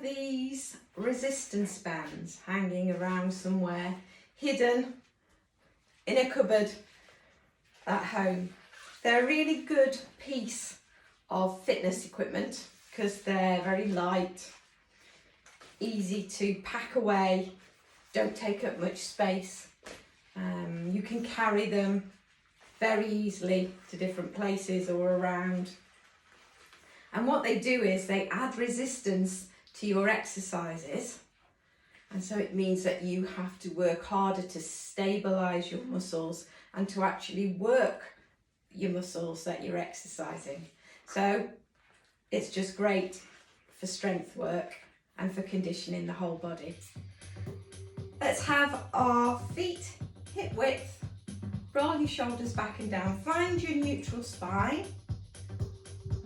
these resistance bands hanging around somewhere, hidden in a cupboard at home. They're a really good piece of fitness equipment because they're very light, easy to pack away, don't take up much space. You can carry them very easily to different places or around. And what they do is they add resistance to your exercises. And so it means that you have to work harder to stabilize your muscles and to actually work your muscles that you're exercising. So it's just great for strength work and for conditioning the whole body. Let's have our feet hip width. Roll your shoulders back and down. Find your neutral spine.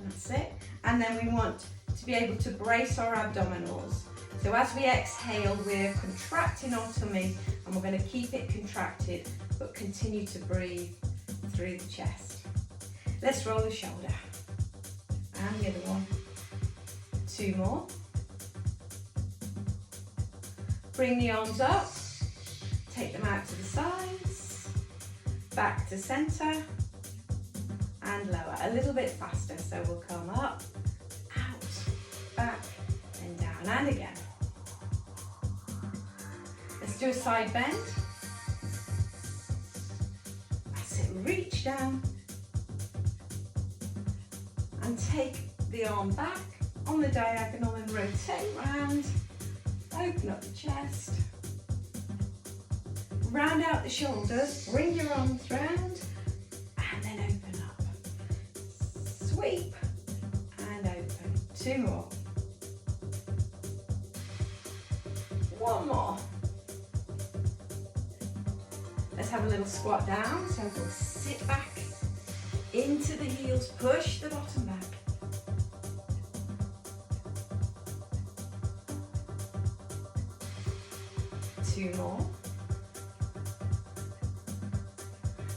That's it. And then we want to be able to brace our abdominals. So as we exhale, we're contracting our tummy and we're going to keep it contracted, but continue to breathe through the chest. Let's roll the shoulder. And the other one. 2 more. Bring the arms up. Take them out to the sides. Back to center. And lower. A little bit faster. So we'll come up, out, back, and down. And again. Let's do a side bend. That's it. Reach down. And take the arm back on the diagonal and rotate round. Open up the chest. Round out the shoulders. Bring your arms round. And then open up. Sweep. And open. 2 more. 1 more. Let's have a little squat down. So we'll sit back into the heels. Push the bottom back. 2 more.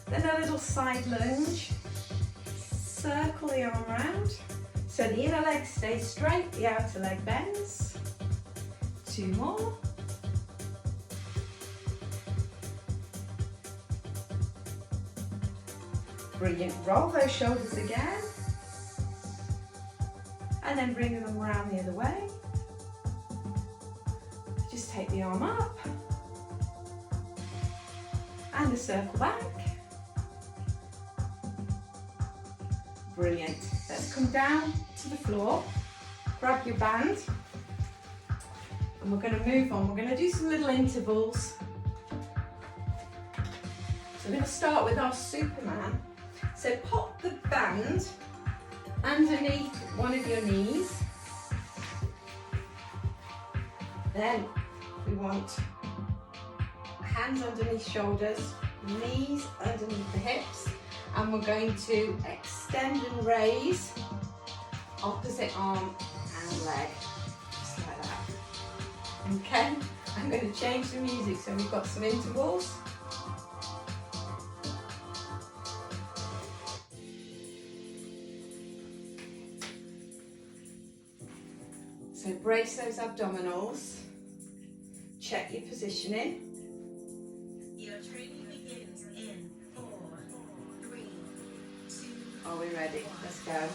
Then a little side lunge. Circle the arm round. So the inner leg stays straight, the outer leg bends. 2 more. Brilliant. Roll those shoulders again. And then bring them around the other way. Just take the arm up. And a circle back. Brilliant. Let's come down to the floor. Grab your band. And we're going to move on. We're going to do some little intervals. So we're going to start with our Superman. So pop the band underneath one of your knees. Then we want hands underneath shoulders, knees underneath the hips, and we're going to extend and raise opposite arm and leg, just like that. Okay, I'm going to change the music so we've got some intervals. So brace those abdominals, check your positioning. Your training begins in 4, 3, 2. Are we ready? Let's go.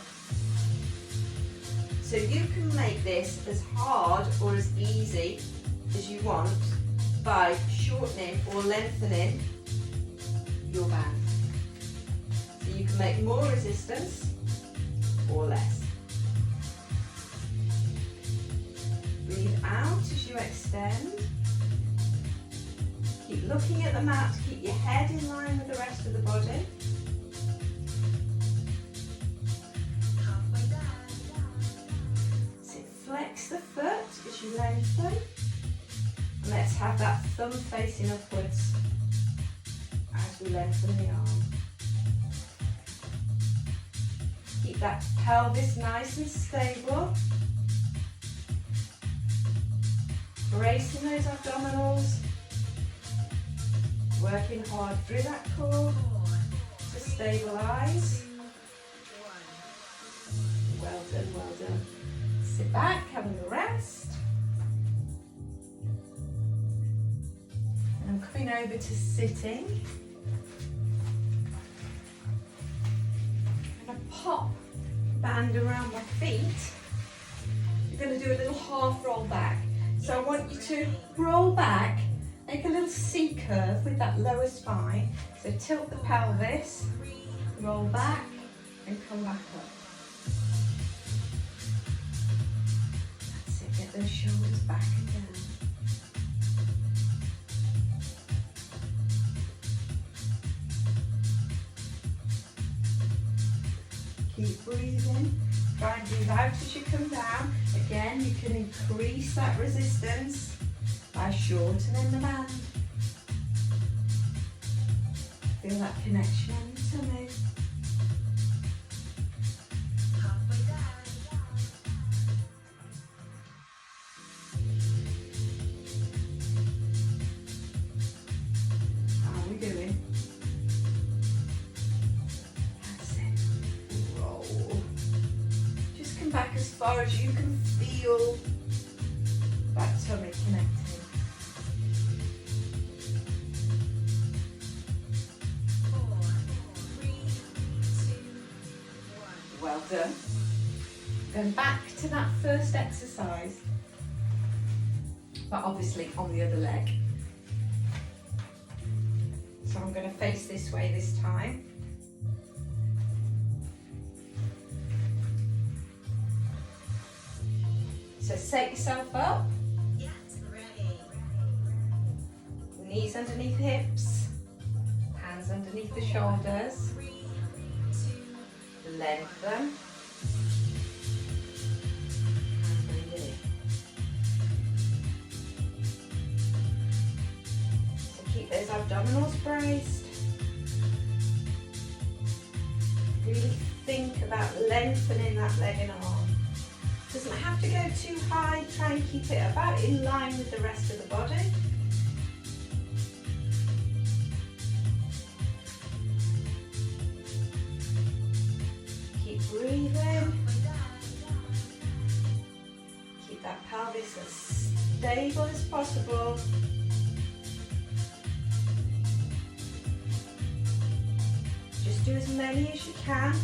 So you can make this as hard or as easy as you want by shortening or lengthening your band. So you can make more resistance or less. Breathe out as you extend. Keep looking at the mat to keep your head in line with the rest of the body. Halfway down. So flex the foot as you lengthen. And let's have that thumb facing upwards as we lengthen the arm. Keep that pelvis nice and stable. Bracing those abdominals. Working hard through that core 4, to stabilise. 2, 1. Well done, well done. Sit back, having a rest. over to sitting. I'm going to pop the band around my feet. You're going to do a little half roll back. So I want you to roll back, make a little C curve with that lower spine. So tilt the pelvis, roll back and come back up. That's it, get those shoulders back and down. Keep breathing. Try and breathe out as you come down. Again, you can increase that resistance by shortening the band. Feel that connection on your tummy. Halfway down. How are we doing? That's it. Roll. Just come back as far as you can feel that tummy connecting. Well done. Going back to that first exercise, but obviously on the other leg. So I'm going to face this way this time. So set yourself up, Get ready. knees underneath hips, hands underneath the shoulders, 3, 2, lengthen, and breathe it in. So keep those abdominals braced. Really think about lengthening that leg and arm. Doesn't have to go too high, try and keep it about in line with the rest of the body. Keep breathing. halfway down. Keep that pelvis as stable as possible. Just do as many as you can.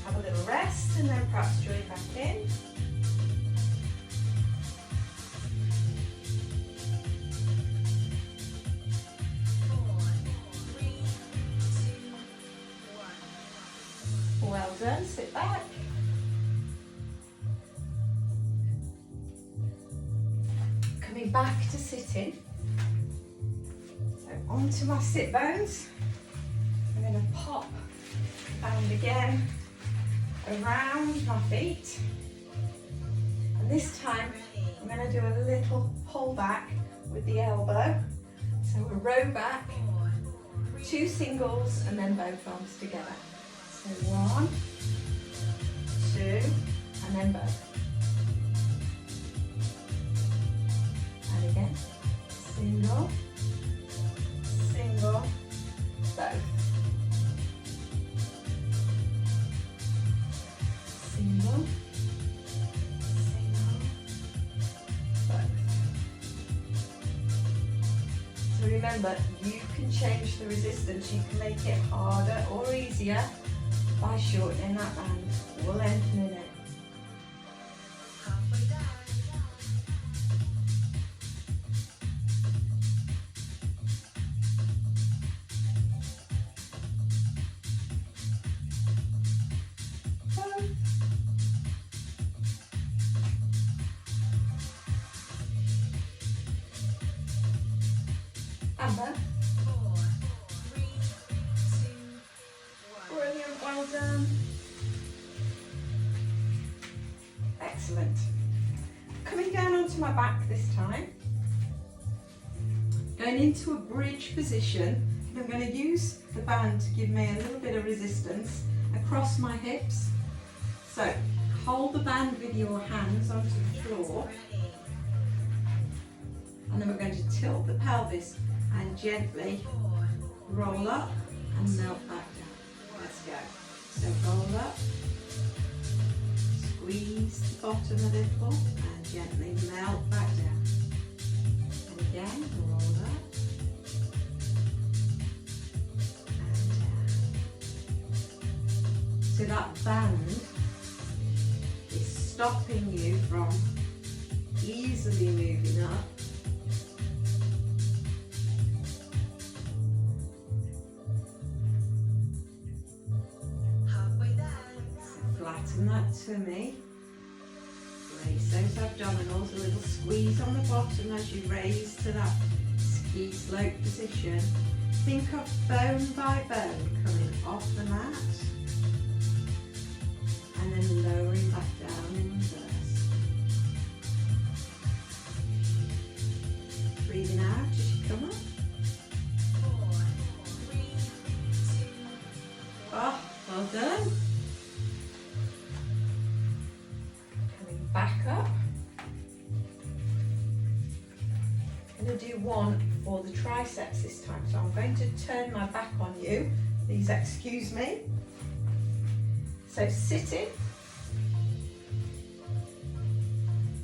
Have a little rest and then perhaps join back in. Well done, sit back. Coming back to sitting. So onto my sit bones. I'm going to pop and again around my feet. And this time I'm going to do a little pull back with the elbow. So a row back, 2 singles and then both arms together. So 1, 2, and then both. And again, single, single, both. Single, single, both. So remember, you can change the resistance. You can make it harder or easier by shortening that band or lengthening it. Halfway down. Both. And both. 4, 3, 2, 1. Brilliant, well done. Excellent. Coming down onto my back this time. Going into a bridge position. And I'm going to use the band to give me a little bit of resistance across my hips. So hold the band with your hands onto the floor. Ready. And then we're going to tilt the pelvis and gently 4, roll up and melt back down. Let's go. So roll up, squeeze the bottom a little and gently melt back down. And again, roll up. And down. So that band is stopping you from easily moving up. Halfway there. Flatten that tummy. Raise those abdominals, a little squeeze on the bottom as you raise to that ski slope position. Think of bone by bone coming off the mat and then lowering back down in reverse. Breathing out as you come up. 4, 3, 2, Oh, well done. Coming back up. I'm going to do one for the triceps this time. So I'm going to turn my back on you. Please excuse me. So sitting.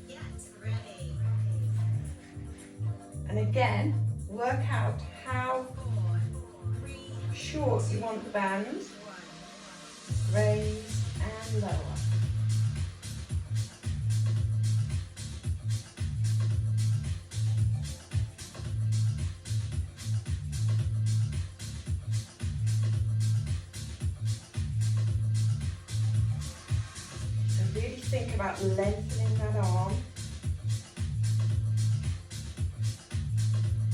get ready. And again, work out how 4, 3, short you want the band. 1. Raise and lower. So really think about lengthening that arm.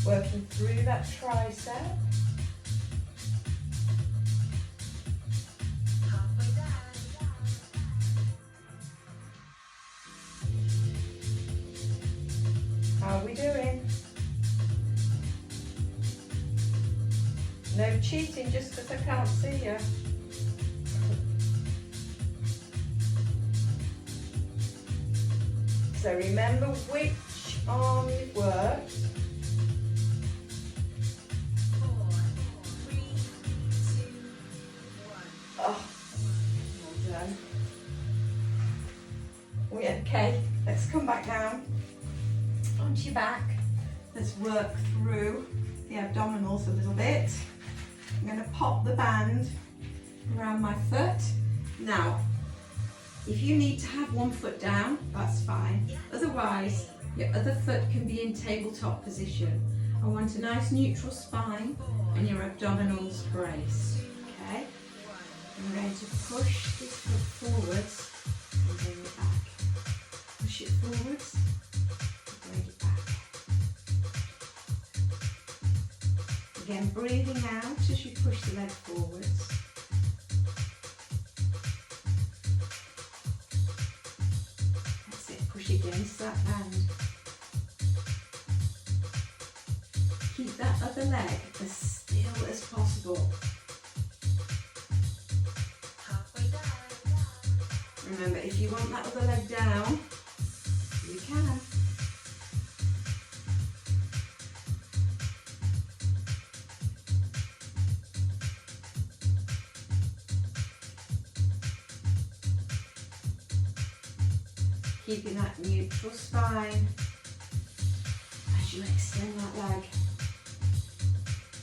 Working through that tricep. Halfway there. How are we doing? No cheating just because I can't see you. So remember which arm you've worked. 4, 3, 2, 1. Oh, well done. Okay, let's come back down onto your back. Let's work through the abdominals a little bit. I'm going to pop the band around my foot. Now, if you need to have one foot down, that's fine. Otherwise, your other foot can be in tabletop position. I want a nice neutral spine and your abdominals braced. Okay? I'm going to push this foot forwards and bring it back. Push it forwards and bring it back. Again, breathing out as you push the leg forwards. That's it, push against that band. Keep that other leg as still as possible. Halfway there. Remember, if you want that other leg down, you can. Keeping that neutral spine as you extend that leg.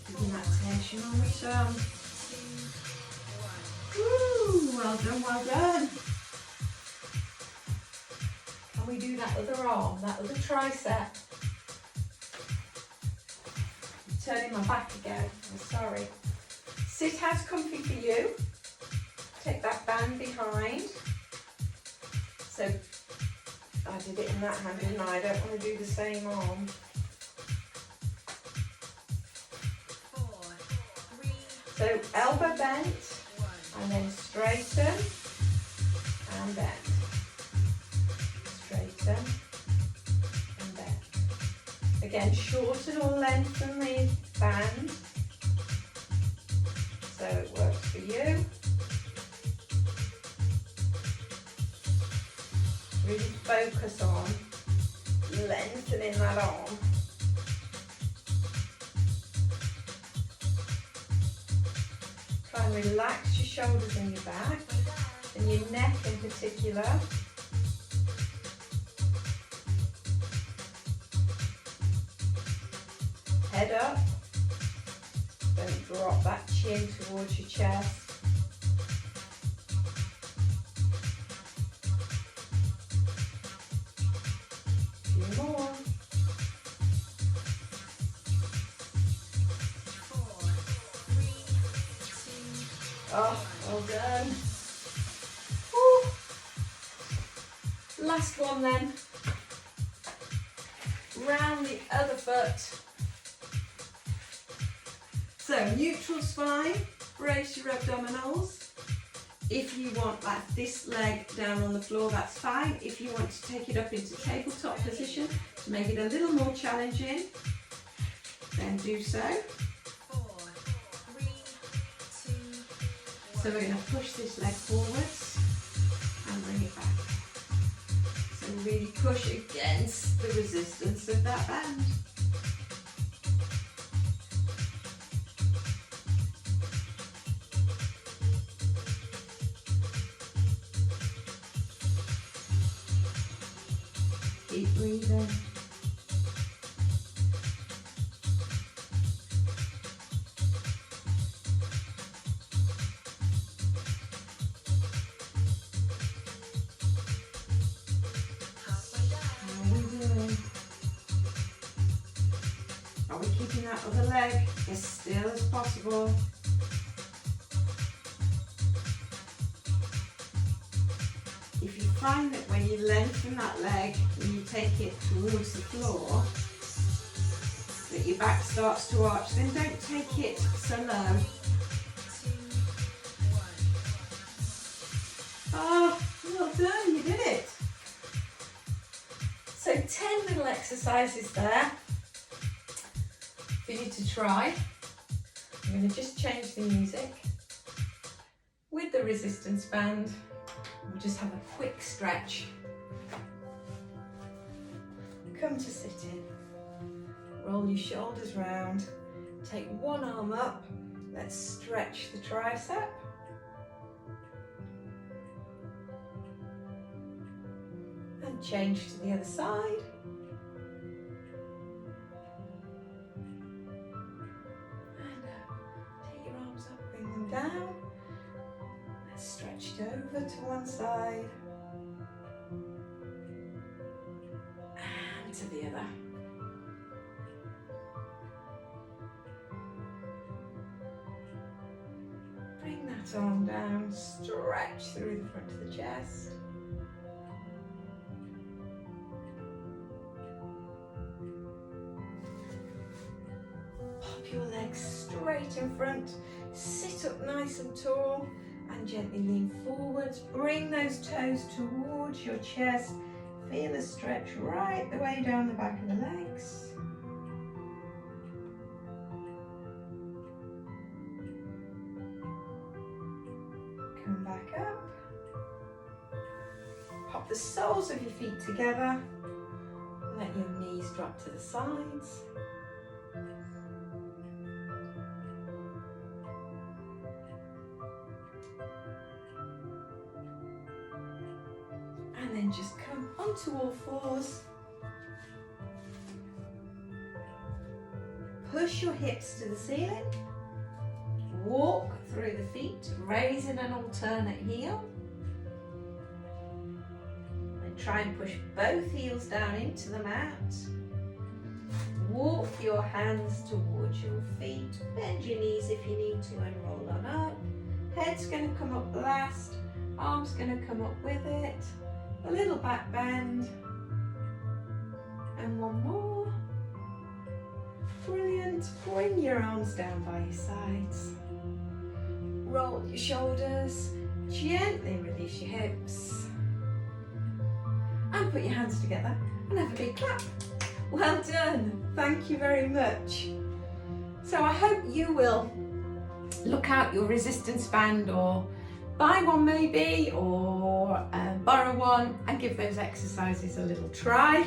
Keeping that tension on the tongue. 2, 1. Woo, well done, well done. Can we do that other arm, that other tricep? I'm turning my back again, I'm sorry. Sit as comfy for you. Take that band behind. So, I did it in that hand, didn't I? I don't want to do the same arm. 4, 3, So, elbow bent, 1. and then straighten, and bend. Straighten, and bend. Again, shorten or lengthen the band, so it works for you. Really focus on lengthening that arm. Try and relax your shoulders and your back, and your neck in particular. head up. Don't drop that chin towards your chest. A few more. 4, 3, 2, Oh, well done. Woo. Last one then. Round the other foot. So neutral spine, brace your abdominals. If you want this leg down on the floor, that's fine. If you want to take it up into tabletop position to make it a little more challenging, then do so. 4, 3, 2, 1. So we're going to push this leg forwards and bring it back. So really push against the resistance of that band. Keep breathing. Halfway down. How are we doing? Are we keeping that other leg as still as possible? If you find that when you lengthen that leg, when you take it towards the floor, that your back starts to arch, then don't take it so low. 2, 1. Oh, well done, you did it. So 10 little exercises there for you to try. I'm going to just change the music. With the resistance band, we'll just have a quick stretch. Come to sitting. Roll your shoulders round. Take one arm up. Let's stretch the tricep. And change to the other side. And take your arms up, bring them down. Let's stretch it over to one side. And to the other. Bring that arm down, stretch through the front of the chest. Pop your legs straight in front, sit up nice and tall and gently lean forwards. Bring those toes towards your chest. Feel a stretch right the way down the back of the legs. Come back up. Pop the soles of your feet together. Let your knees drop to the sides. And then just come onto all fours. Push your hips to the ceiling. Walk through the feet, raising an alternate heel. And try and push both heels down into the mat. Walk your hands towards your feet. Bend your knees if you need to and roll on up. Head's going to come up last. Arms going to come up with it. A little back bend. And one more. Brilliant. Bring your arms down by your sides. Roll your shoulders. Gently release your hips. And put your hands together and have a big clap. Well done. Thank you very much. So I hope you will look out your resistance band or buy one maybe, or borrow one and give those exercises a little try.